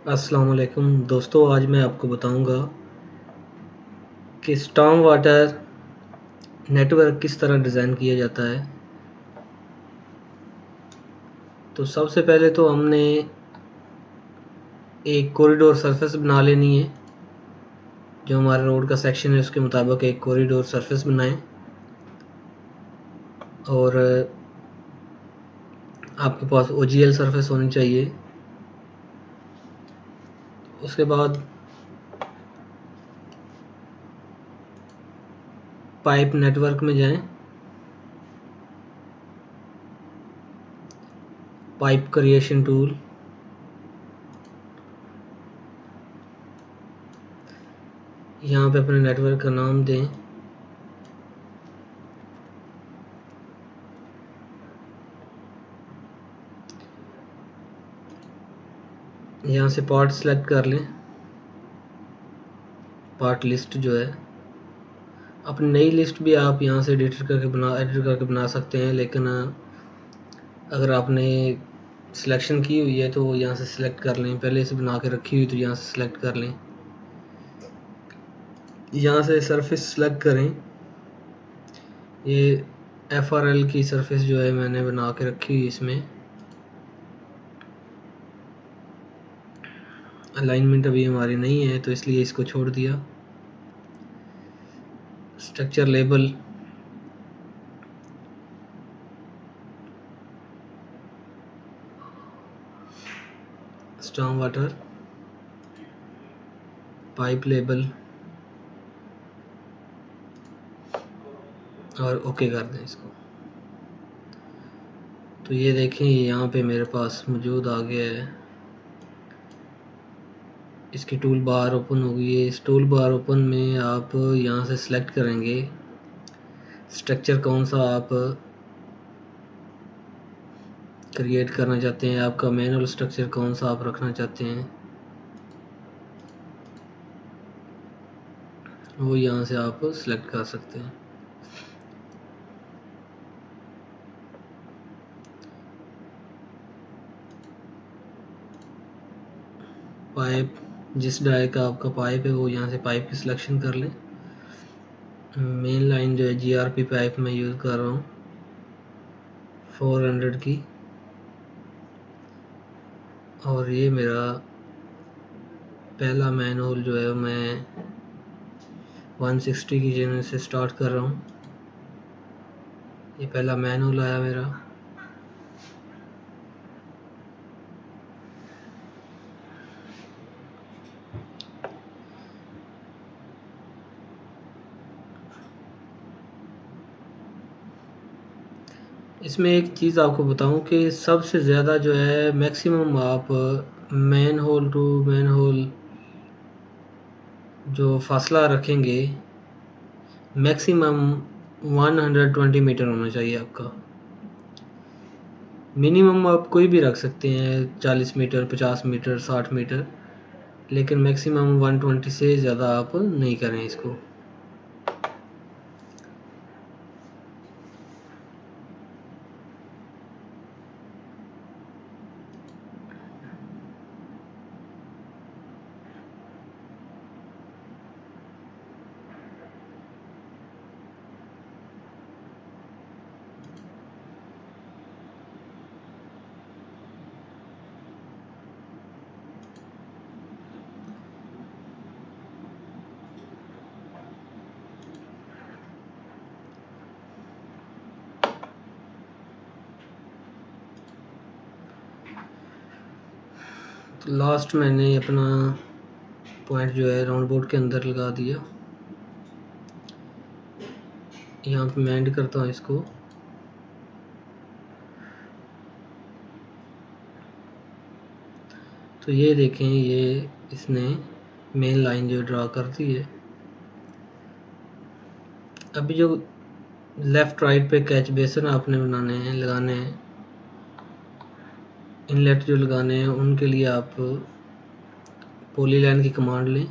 अस्सलाम वालेकुम दोस्तों, आज मैं आपको बताऊंगा कि स्टॉर्म वाटर नेटवर्क किस तरह डिज़ाइन किया जाता है। तो सबसे पहले तो हमने एक कॉरिडोर सरफेस बना लेनी है। जो हमारे रोड का सेक्शन है उसके मुताबिक एक कॉरिडोर सरफेस बनाएं और आपके पास OGL सरफेस होनी चाहिए। उसके बाद पाइप नेटवर्क में जाएं, पाइप क्रिएशन टूल, यहाँ पे अपने नेटवर्क का नाम दें। यहाँ से पार्ट सेलेक्ट कर लें, पार्ट लिस्ट जो है। अपनी नई लिस्ट भी आप यहाँ से एडिट करके बना सकते हैं, लेकिन अगर आपने सिलेक्शन की हुई है तो यहाँ से सिलेक्ट कर लें। पहले से बना के रखी हुई तो यहाँ से सिलेक्ट कर लें। यहाँ से सरफेस सेलेक्ट करें। ये FRL की सरफेस जो है मैंने बना के रखी हुई। इसमें अलाइनमेंट अभी हमारी नहीं है तो इसलिए इसको छोड़ दिया। Structure label, storm water, pipe label और ओके कर दें इसको। तो ये देखें, ये यहाँ पे मेरे पास मौजूद आ गया है। इसकी टूल बार ओपन हो गई है। इस टूल बार ओपन में आप यहाँ से सिलेक्ट करेंगे स्ट्रक्चर कौन सा आप क्रिएट करना चाहते हैं, आपका मैनुअल स्ट्रक्चर कौन सा आप रखना चाहते हैं, वो यहाँ से आप सिलेक्ट कर सकते हैं। पाइप, जिस डाई का आपका पाइप है वो यहाँ से पाइप की सिलेक्शन कर लें। मेन लाइन जो है GRP पाइप मैं यूज़ कर रहा हूँ 400 की, और ये मेरा पहला मैन होल जो है मैं 160 की चैनल से स्टार्ट कर रहा हूँ। ये पहला मैन होल आया मेरा। इसमें एक चीज़ आपको बताऊं कि सबसे ज़्यादा जो है मैक्सिमम आप manhole to manhole जो फासला रखेंगे मैक्सिमम 120 मीटर होना चाहिए आपका। मिनिमम आप कोई भी रख सकते हैं, 40 मीटर, 50 मीटर, 60 मीटर, लेकिन मैक्सिमम 120 से ज़्यादा आप नहीं करें इसको। तो लास्ट मैंने अपना पॉइंट जो है राउंड बोर्ड के अंदर लगा दिया। यहाँ पे मैं एंड करता हूँ इसको। तो ये देखें, ये इसने मेन लाइन जो ड्रा कर दी है। अभी जो लेफ़्ट राइट पे कैच बेसिन आपने बनाने हैं, लगाने हैं, इनलेट जो लगाने हैं, उनके लिए आप पॉलीलाइन की कमांड लें।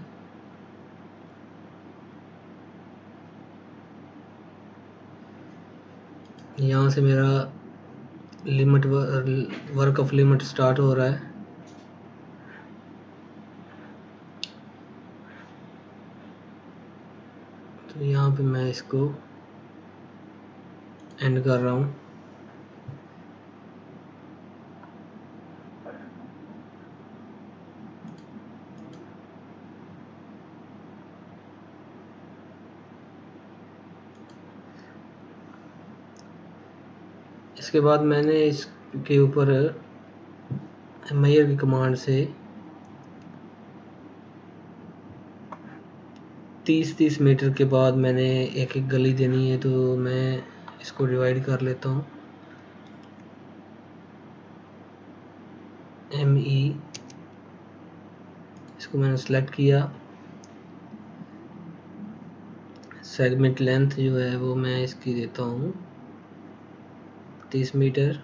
यहाँ से मेरा limit work of limit start हो रहा है। यहाँ पे मैं इसको एंड कर रहा हूँ। इसके बाद मैंने इसके ऊपर मेयर की कमांड से 30-30 मीटर के बाद मैंने एक एक गली देनी है, तो मैं इसको डिवाइड कर लेता हूँ। ME इसको मैंने सेलेक्ट किया। सेगमेंट लेंथ जो है वो मैं इसकी देता हूँ 30 मीटर।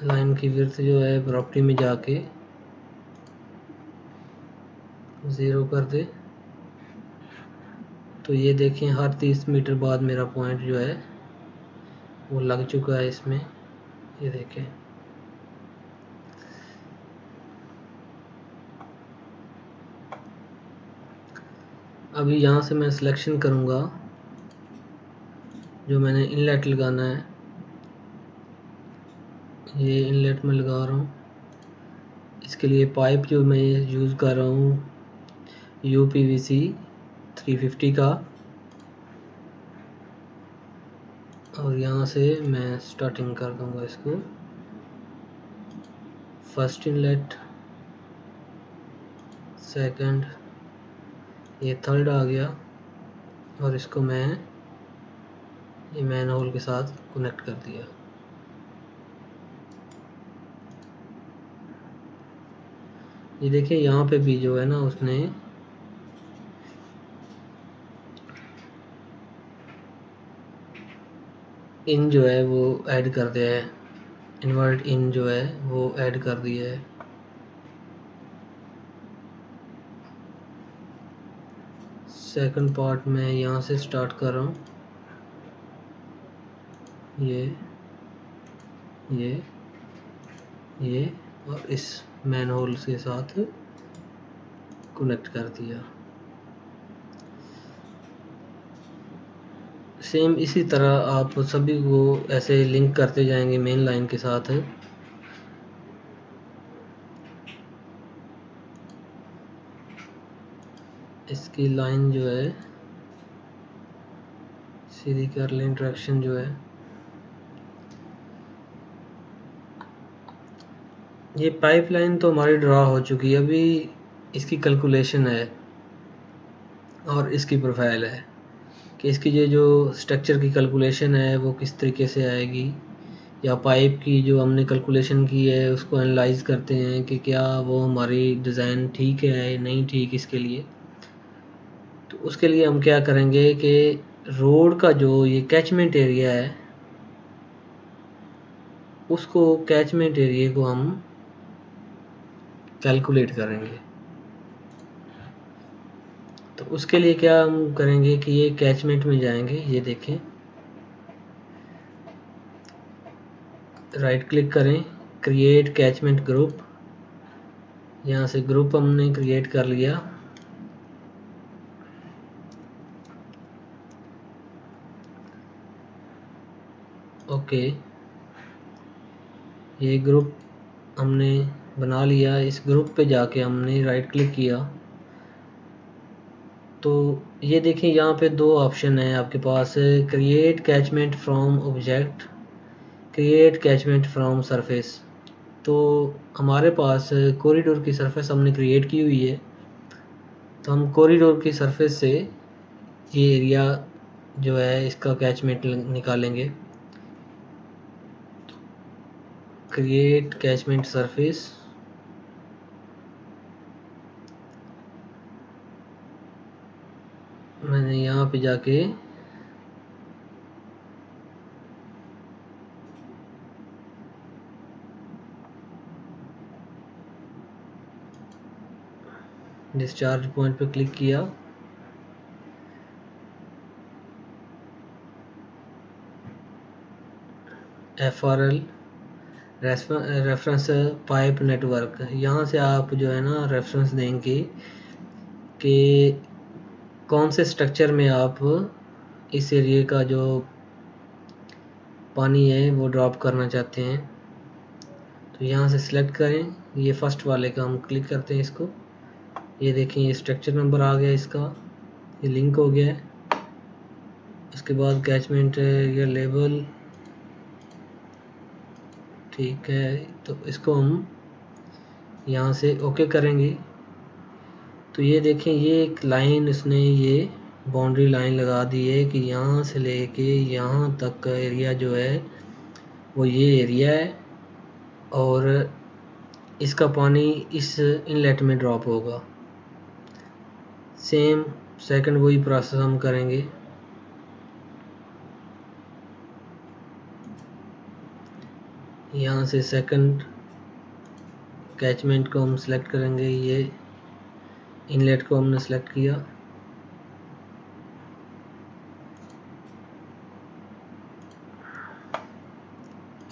लाइन की विड्थ जो है प्रॉपर्टी में जाके 0 कर दे। तो ये देखें हर 30 मीटर बाद मेरा पॉइंट जो है वो लग चुका है इसमें, ये देखें। अभी यहाँ से मैं सिलेक्शन करूँगा जो मैंने इनलेट लगाना है, ये इनलेट में लगा रहा हूँ। इसके लिए पाइप जो मैं यूज़ कर रहा हूँ UPVC 350 का, और यहाँ से मैं स्टार्टिंग कर दूँगा इसको। फर्स्ट इनलेट, सेकंड, ये थर्ड आ गया, और इसको मैं ये मैन होल के साथ कनेक्ट कर दिया। ये देखिए यहाँ पे भी जो है ना उसने इन जो है वो ऐड कर दिया है, इन्वर्ट इन जो है वो ऐड कर दिया है। सेकंड पार्ट में यहाँ से स्टार्ट कर रहा हूँ, ये और इस मैन होल के साथ कनेक्ट कर दिया। सेम इसी तरह आप सभी को ऐसे लिंक करते जाएंगे मेन लाइन के साथ। इसकी लाइन जो है सीधी कर लें, डायरेक्शन जो है ये पाइपलाइन तो हमारी ड्रा हो चुकी है। अभी इसकी कैलकुलेशन है और इसकी प्रोफाइल है कि इसकी ये जो स्ट्रक्चर की कैलकुलेशन है वो किस तरीके से आएगी, या पाइप की जो हमने कैलकुलेशन की है उसको एनालाइज करते हैं कि क्या वो हमारी डिज़ाइन ठीक है नहीं ठीक इसके लिए। तो उसके लिए हम क्या करेंगे कि रोड का जो ये कैचमेंट एरिया है उसको कैचमेंट एरिया को हम कैलकुलेट करेंगे। तो उसके लिए क्या हम करेंगे कि ये कैचमेंट में जाएंगे, ये देखें, राइट क्लिक करें, क्रिएट कैचमेंट ग्रुप। यहाँ से ग्रुप हमने क्रिएट कर लिया। ओके, ये ग्रुप हमने बना लिया। इस ग्रुप पे जाके हमने राइट क्लिक किया तो ये देखिए यहाँ पे दो ऑप्शन है आपके पास, create catchment from object, create catchment from surface. तो हमारे पास कॉरिडोर की सरफेस हमने क्रिएट की हुई है, तो हम कॉरिडोर की सरफेस से ये एरिया जो है इसका कैचमेंट निकालेंगे। क्रिएट कैचमेंट सरफेस, मैंने यहाँ पे जाके डिस्चार्ज पॉइंट पे क्लिक किया। FRL रेफरेंस पाइप नेटवर्क, यहाँ से आप जो है ना रेफरेंस देंगे कि कौन से स्ट्रक्चर में आप इस एरिया का जो पानी है वो ड्रॉप करना चाहते हैं। तो यहाँ से सिलेक्ट करें, ये फर्स्ट वाले का हम क्लिक करते हैं इसको। ये देखें, ये स्ट्रक्चर नंबर आ गया इसका, ये लिंक हो गया है। उसके बाद कैचमेंट एरिया लेवल, ठीक है, तो इसको हम यहाँ से ओके करेंगे। तो ये देखें, ये एक लाइन उसने ये बाउंड्री लाइन लगा दी है कि यहाँ से लेके यहाँ तक का एरिया जो है वो ये एरिया है और इसका पानी इस इनलेट में ड्रॉप होगा। सेम सेकंड वही प्रोसेस हम करेंगे। यहाँ से सेकंड कैचमेंट को हम सिलेक्ट करेंगे, ये इनलेट को हमने सेलेक्ट किया।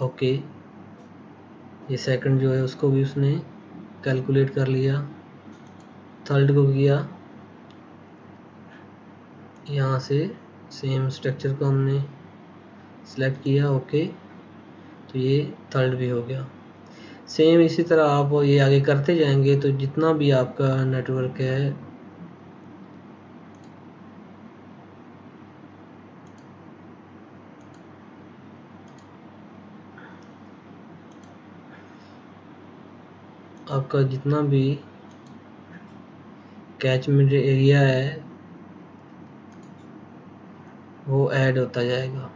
ओके, ये सेकंड जो है उसको भी उसने कैलकुलेट कर लिया। थर्ड को किया, यहाँ से सेम स्ट्रक्चर को हमने सेलेक्ट किया। ओके, तो ये थर्ड भी हो गया। सेम इसी तरह आप ये आगे करते जाएंगे तो जितना भी आपका नेटवर्क है आपका जितना भी कैचमेंट एरिया है वो ऐड होता जाएगा।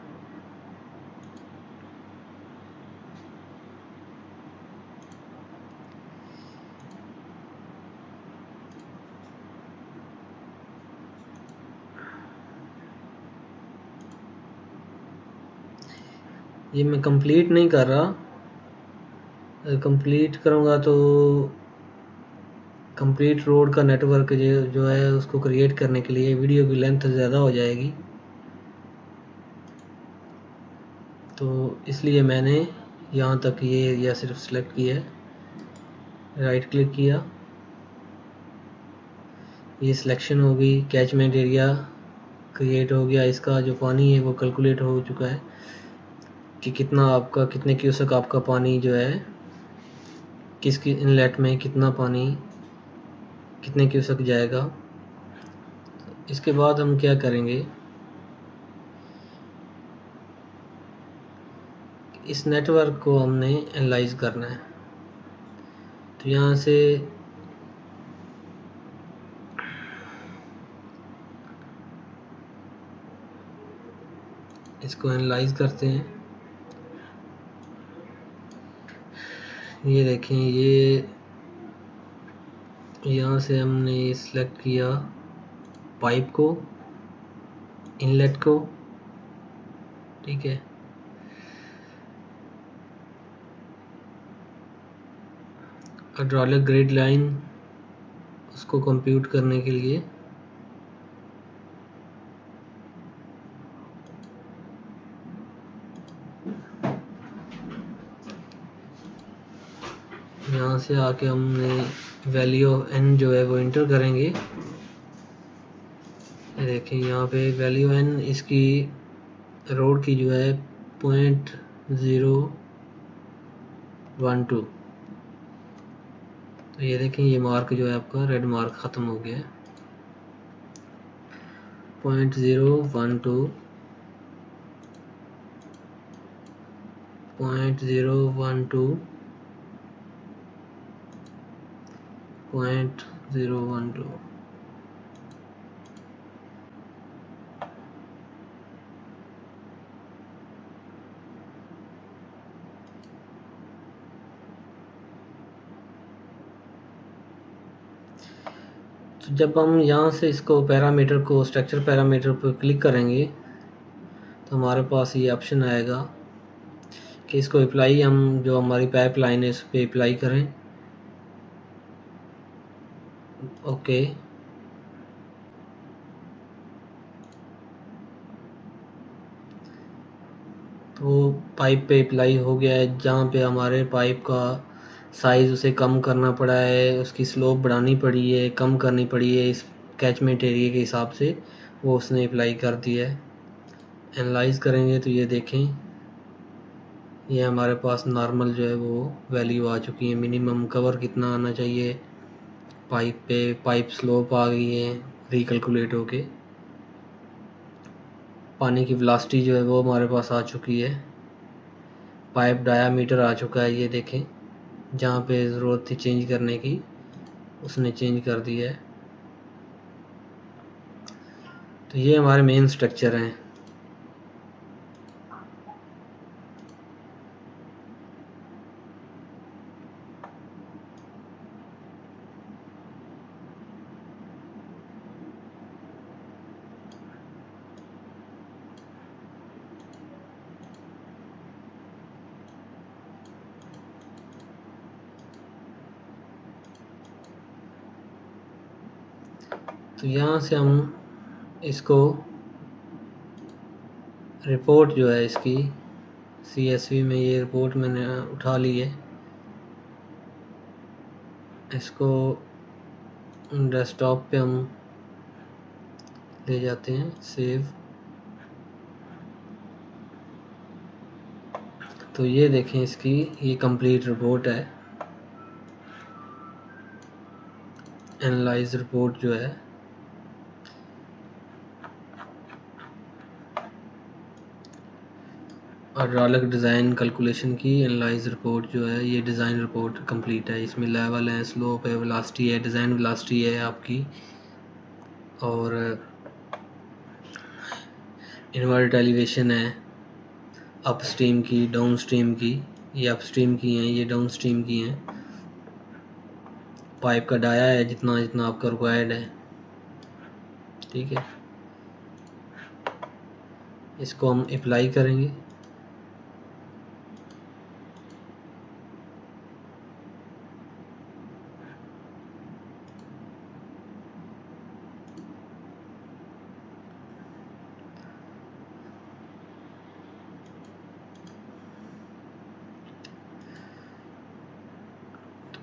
ये मैं कंप्लीट नहीं कर रहा, कंप्लीट करूँगा तो कंप्लीट रोड का नेटवर्क जो है उसको क्रिएट करने के लिए वीडियो की लेंथ ज़्यादा हो जाएगी, तो इसलिए मैंने यहाँ तक ये एरिया सिर्फ सेलेक्ट किया है। राइट क्लिक किया, ये सिलेक्शन हो गई, कैचमेंट एरिया क्रिएट हो गया। इसका जो पानी है वो कैलकुलेट हो चुका है कि कितना आपका, कितने क्यूसेक आपका पानी जो है किसकी इनलेट में कितना पानी कितने क्यूसेक जाएगा। इसके बाद हम क्या करेंगे, इस नेटवर्क को हमने एनालाइज करना है। तो यहाँ से इसको एनालाइज करते हैं। ये देखें, ये यहाँ से हमने सिलेक्ट किया पाइप को, इनलेट को, ठीक है। हाइड्रोलिक ग्रिड लाइन उसको कंप्यूट करने के लिए यहाँ से आके हमने वैल्यू n जो है वो इंटर करेंगे। देखें यहाँ पे वैल्यू n इसकी रोड की जो है 0.012। तो ये देखें, ये मार्क जो है आपका रेड मार्क ख़त्म हो गया है। 0.012 0.012 0.012। तो जब हम यहाँ से इसको पैरामीटर को स्ट्रक्चर पैरामीटर पर क्लिक करेंगे तो हमारे पास ये ऑप्शन आएगा कि इसको अप्लाई, हम जो हमारी पाइपलाइन है इस पर अप्लाई करें। ओके, तो पाइप पे अप्लाई हो गया है। जहाँ पे हमारे पाइप का साइज़ उसे कम करना पड़ा है, उसकी स्लोप बढ़ानी पड़ी है, कम करनी पड़ी है, इस कैचमेंट एरिया के हिसाब से वो उसने अप्लाई कर दिया है। एनालाइज करेंगे तो ये देखें, ये हमारे पास नॉर्मल जो है वो वैल्यू आ चुकी है। मिनिमम कवर कितना आना चाहिए पाइप पे, पाइप स्लोप आ गई है रिकैलकुलेट होके। पानी की वेलोसिटी जो है वो हमारे पास आ चुकी है। पाइप डायामीटर आ चुका है, ये देखें, जहाँ पे ज़रूरत थी चेंज करने की उसने चेंज कर दिया है। तो ये हमारे मेन स्ट्रक्चर हैं। तो यहाँ से हम इसको रिपोर्ट जो है इसकी CSV में, ये रिपोर्ट मैंने उठा ली है, इसको डेस्कटॉप पे हम ले जाते हैं, सेव। तो ये देखें, इसकी ये कंप्लीट रिपोर्ट है। एनालाइज रिपोर्ट जो है, हाइड्रोलिक डिज़ाइन कैलकुलेशन की एनालाइज रिपोर्ट जो है, ये डिज़ाइन रिपोर्ट कंप्लीट है। इसमें लेवल है, स्लोप है, वेलोसिटी है, डिज़ाइन वेलोसिटी है आपकी, और इन्वर्ट एलिवेशन है अपस्ट्रीम की, डाउनस्ट्रीम की। ये अपस्ट्रीम की हैं, ये डाउनस्ट्रीम की हैं। पाइप का डाया है जितना जितना आपका रिक्वायर्ड है, ठीक है। इसको हम अप्लाई करेंगे।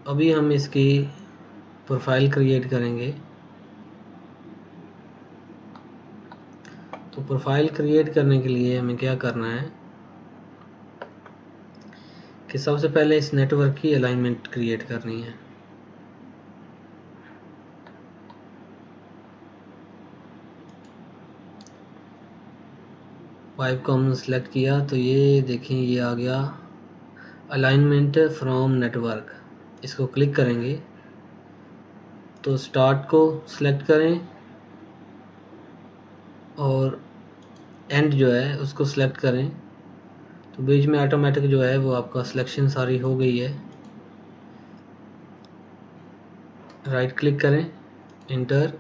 तो अभी हम इसकी प्रोफाइल क्रिएट करेंगे। तो प्रोफाइल क्रिएट करने के लिए हमें क्या करना है कि सबसे पहले इस नेटवर्क की अलाइनमेंट क्रिएट करनी है। पाइप को हमने सेलेक्ट किया तो ये देखें, ये आ गया अलाइनमेंट फ्रॉम नेटवर्क। इसको क्लिक करेंगे तो स्टार्ट को सिलेक्ट करें और एंड जो है उसको सिलेक्ट करें। तो बीच में ऑटोमेटिक जो है वो आपका सिलेक्शन सारी हो गई है। राइट क्लिक करें, इंटर।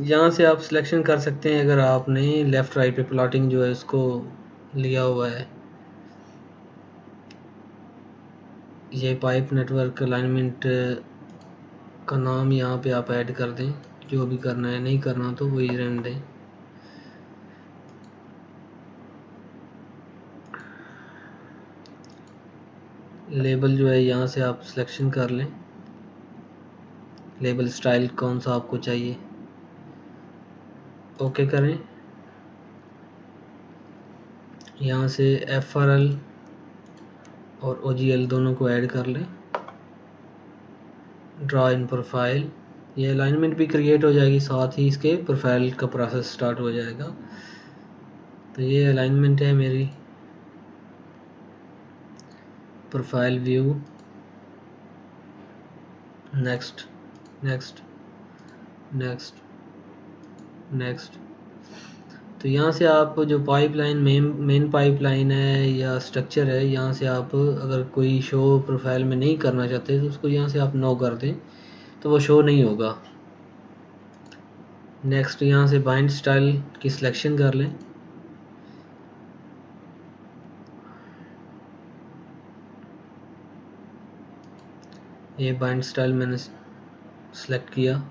यहाँ से आप सिलेक्शन कर सकते हैं अगर आपने लेफ़्ट राइट पे प्लॉटिंग जो है उसको लिया हुआ है। ये पाइप नेटवर्क अलाइनमेंट का नाम यहाँ पे आप ऐड कर दें, जो भी करना है, नहीं करना तो वही रहने दें। लेबल जो है यहाँ से आप सिलेक्शन कर लें, लेबल स्टाइल कौन सा आपको चाहिए, ओके करें। यहाँ से FRL और OGL दोनों को ऐड कर लें। ड्रा इन प्रोफाइल, ये अलाइनमेंट भी क्रिएट हो जाएगी, साथ ही इसके प्रोफाइल का प्रोसेस स्टार्ट हो जाएगा। तो ये अलाइनमेंट है मेरी। Profile view, next next next next. तो यहाँ से आप जो पाइपलाइन मेन पाइपलाइन है या स्ट्रक्चर है, यहाँ से आप अगर कोई शो प्रोफाइल में नहीं करना चाहते तो उसको यहाँ से आप नो कर दें, तो वो शो नहीं होगा। नेक्स्ट, यहाँ से बाइंड स्टाइल की सिलेक्शन कर लें। ये बाइंड स्टाइल मैंने सेलेक्ट किया।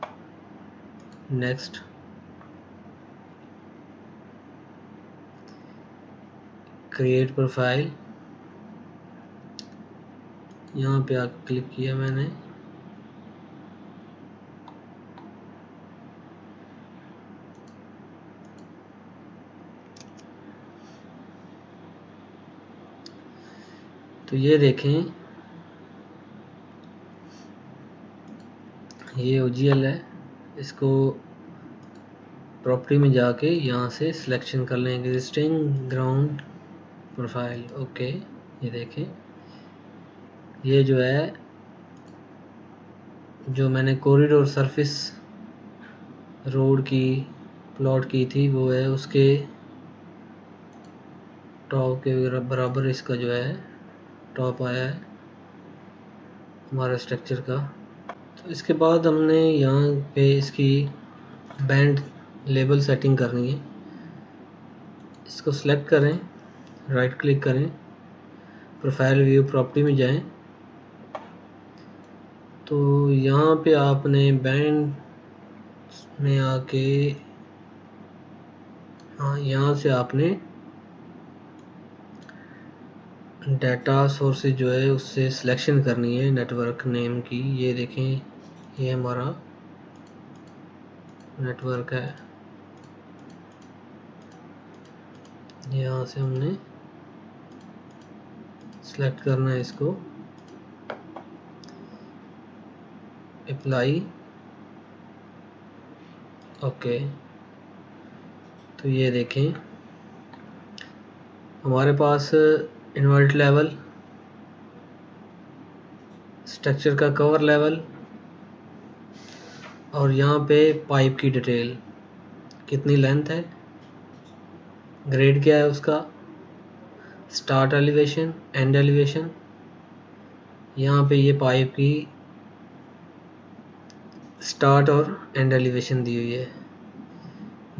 नेक्स्ट, क्रिएट प्रोफाइल, यहाँ पे आके क्लिक किया मैंने। तो ये देखें, ये OGL है, इसको प्रॉपर्टी में जाके यहाँ से सिलेक्शन कर लें एग्जिस्टिंग ग्राउंड प्रोफाइल। ओके, ये देखें, ये जो है, जो मैंने कॉरिडोर सरफेस रोड की प्लॉट की थी वो है, उसके टॉप के बराबर इसका जो है टॉप आया है हमारे स्ट्रक्चर का। तो इसके बाद हमने यहाँ पे इसकी बैंड लेवल सेटिंग करनी है। इसको सिलेक्ट करें, राइट क्लिक करें, प्रोफाइल व्यू प्रॉपर्टी में जाएं, तो यहाँ पे आपने बैंड में आके, हाँ, यहाँ से आपने डाटा सोर्सेज जो है उससे सिलेक्शन करनी है नेटवर्क नेम की। ये देखें, ये हमारा नेटवर्क है, यहाँ से हमने सिलेक्ट करना है इसको, अप्लाई, ओके। तो ये देखें, हमारे पास इन्वर्ट लेवल, स्ट्रक्चर का कवर लेवल, और यहाँ पे पाइप की डिटेल, कितनी लेंथ है, ग्रेड क्या है उसका, स्टार्ट एलिवेशन, एंड एलिवेशन, यहाँ पे ये पाइप की स्टार्ट और एंड एलिवेशन दी हुई है।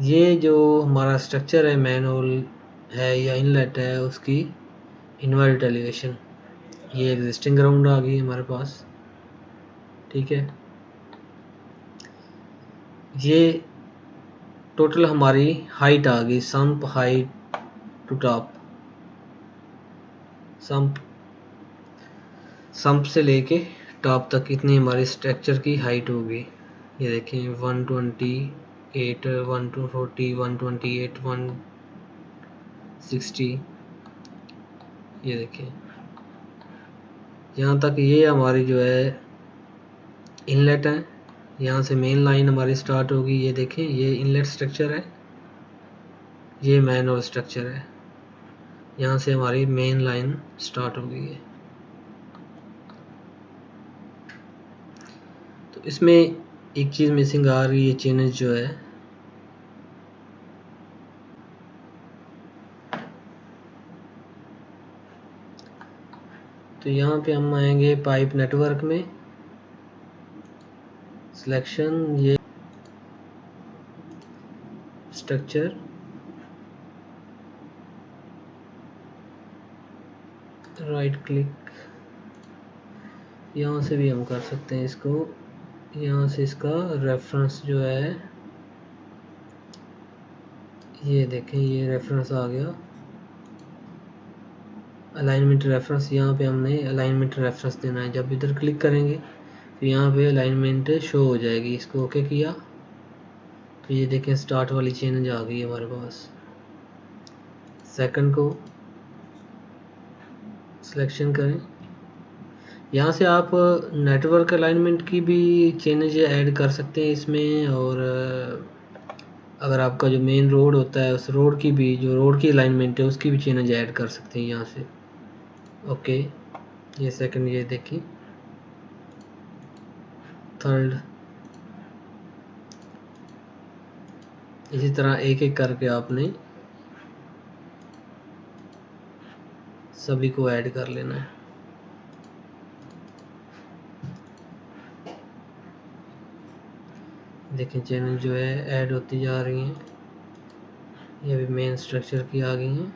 ये जो हमारा स्ट्रक्चर है, मैनहोल है या इनलेट है, उसकी इन्वर्ट एलिवेशन, ये एग्जिस्टिंग ग्राउंड आ गई हमारे पास, ठीक है। ये टोटल हमारी हाइट आ गई, sump height to top, sump से लेके टॉप तक कितनी हमारी स्ट्रक्चर की हाइट होगी। ये देखें, 128, 140, 128, 160, ये देखें, यहाँ तक ये हमारी जो है इनलेट है। यहाँ से मेन लाइन हमारी स्टार्ट होगी। ये देखें, ये इनलेट स्ट्रक्चर है, ये मैनहोल स्ट्रक्चर है, यहाँ से हमारी मेन लाइन स्टार्ट हो गई है। तो इसमें एक चीज़ मिसिंग आ रही है, चेंजेस जो है, तो यहाँ पे हम आएंगे पाइप नेटवर्क में, सिलेक्शन, ये स्ट्रक्चर, राइट क्लिक, यहाँ से भी हम कर सकते हैं इसको, यहाँ से इसका रेफरेंस जो है, ये देखें, ये रेफरेंस आ गया, अलाइनमेंट रेफरेंस। यहाँ पे हमने अलाइनमेंट रेफरेंस देना है। जब इधर क्लिक करेंगे तो यहाँ पे अलाइनमेंट शो हो जाएगी। इसको ओके किया तो ये देखें, स्टार्ट वाली चेंज आ गई हमारे पास। सेकंड को सिलेक्शन करें, यहाँ से आप नेटवर्क अलाइनमेंट की भी चेंज ऐड कर सकते हैं इसमें, और अगर आपका जो मेन रोड होता है उस रोड की भी, जो रोड की अलाइनमेंट है उसकी भी चेंज ऐड कर सकते हैं यहाँ से। ओके, ये सेकंड, ये देखिए, थर्ड, इसी तरह एक एक करके आपने सभी को ऐड कर लेना है। देखें, चैनल जो है ऐड होती जा रही हैं, ये भी मेन स्ट्रक्चर की आ गई हैं।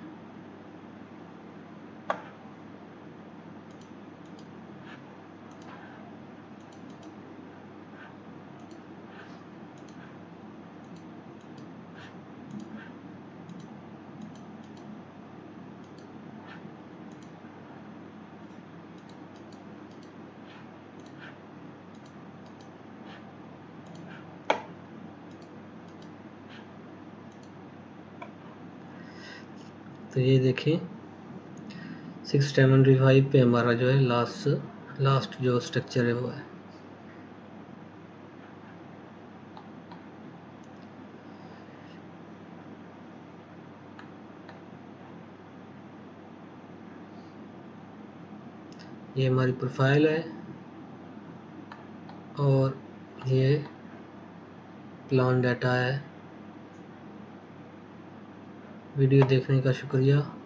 तो ये देखें, 675 पे हमारा जो है लास्ट जो स्ट्रक्चर है वो है। ये हमारी प्रोफाइल है और ये प्लान डाटा है। वीडियो देखने का शुक्रिया।